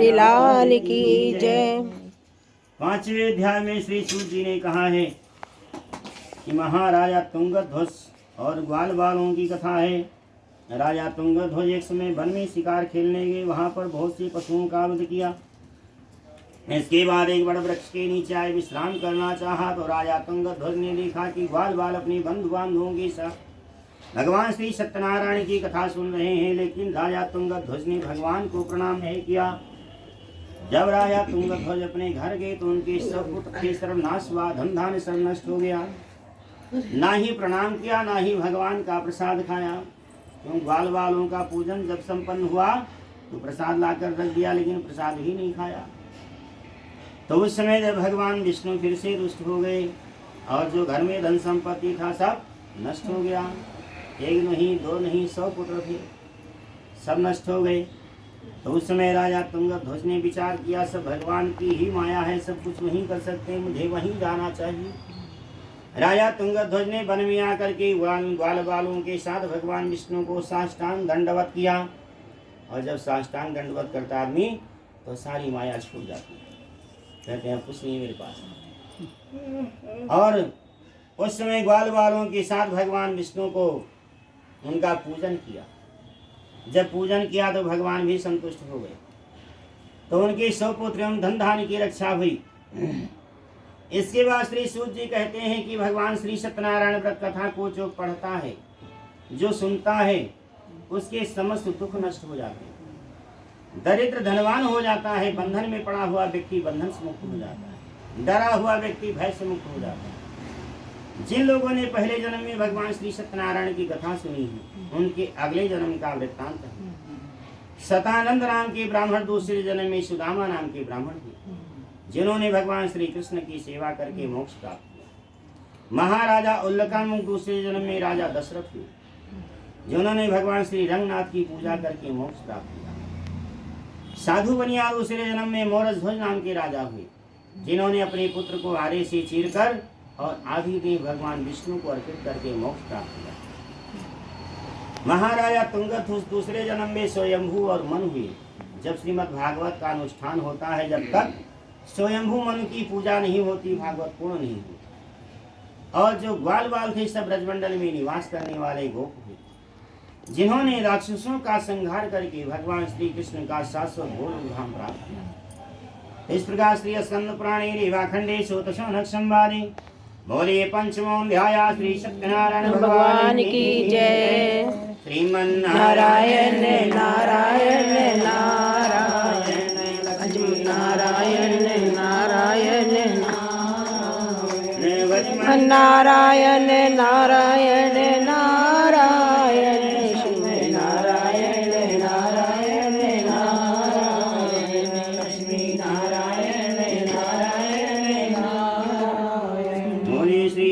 बिहारी लाल की जय। 5वें अध्याय में श्री सूत जी ने कहा है कि महाराजा तुंगध्वज और ग्वाल बालों की कथा है। राजा तुंगध्वज एक समय वन में शिकार खेलने गए, वहां पर बहुत से पशुओं का वध किया। इसके बाद एक बड़े वृक्ष के नीचे आए विश्राम करना चाहा, तो राजा तुंगध्वज ने देखा कि ग्वाल बाल अपने बंधु बांधवों के साथ भगवान श्री सत्यनारायण की कथा सुन रहे हैं, लेकिन राजा तुंगध्वज ने भगवान को प्रणाम नहीं किया। जब राजा तुंगध्वज अपने घर गए तो उनके सब पुत्र के सर्वनाश हुआ, धन धान्य सब नष्ट हो गया। ना ही प्रणाम किया, ना ही भगवान का प्रसाद खाया। क्यों? ग्वाल बालों का पूजन जब संपन्न हुआ तो प्रसाद लाकर रख दिया, लेकिन प्रसाद ही नहीं खाया। तो उस समय जब भगवान विष्णु फिर से रुष्ट हो गए और जो घर में धन संपत्ति था सब नष्ट हो गया। एक नहीं, दो नहीं, 100 पुत्र थे, सब नष्ट हो गए। तो उस समय राजा तुंगध्वज ने विचार किया, सब भगवान की ही माया है, सब कुछ वहीं कर सकते हैं, मुझे वहीं जाना चाहिए। राजा तुंगध्वज ने वन में आकर के ग्वाल बालों के साथ भगवान विष्णु को साष्टांग दंडवत किया। और जब साष्टांग दंडवत करता आदमी तो सारी माया छूट जाती है, कहते हैं कुछ नहीं मेरे पास। और उस समय ग्वाल बालों के साथ भगवान विष्णु को उनका पूजन किया। जब पूजन किया तो भगवान भी संतुष्ट हो गए, तो उनके 100 पुत्र एवं धन धान्य की रक्षा हुई। इसके बाद श्री सूत जी कहते हैं कि भगवान श्री सत्यनारायण व्रत कथा को जो पढ़ता है, जो सुनता है, उसके समस्त दुख नष्ट हो जाते हैं। दरिद्र धनवान हो जाता है, बंधन में पड़ा हुआ व्यक्ति बंधन से मुक्त हो जाता है, डरा हुआ व्यक्ति भय से मुक्त हो जाता है। जिन लोगों ने पहले जन्म में भगवान श्री सत्यनारायण की कथा सुनी है, उनके अगले जन्म का वृत्तांत है। सतानंद नाम के ब्राह्मण दूसरे जन्म में सुदामा नाम के ब्राह्मण थे, जिन्होंने भगवान श्री कृष्ण की सेवा करके मोक्ष प्राप्त किया। महाराजा उल्लकामुख दूसरे जन्म में राजा दशरथ हुए, जिन्होंने भगवान श्री रंगनाथ की पूजा करके मोक्ष प्राप्त किया। साधु बनिया दूसरे जन्म में मोरध्वज नाम के राजा हुए, जिन्होंने अपने पुत्र को आरे से चीरकर और आधी देह भगवान विष्णु को अर्पित करके मोक्ष प्राप्त किया। महाराजा तुंगध्वज दूसरे जन्म में स्वयंभू और मनु हुए। जब श्रीमद् भागवत का अनुष्ठान होता है, जब तक स्वयंभू मनु की पूजा नहीं होती, भागवत पूर्ण नहीं होती। और जो ग्वाल बाल थे सब ब्रजमंडल में निवास करने वाले गोप थे, जिन्होंने राक्षसों का संहार करके भगवान श्री कृष्ण का शाश्वत भोग धाम प्राप्त किया। इस प्रकार श्री स्कंद पुराणे रेवाखंडे शोतशौनक संवादे बोले पंचमोऽध्याय श्री सत्यनारायण भगवान की जय। श्रीमन्नारायण नारायण नारायण नारायण नारायण नारायण नारायण नारायण नारायण।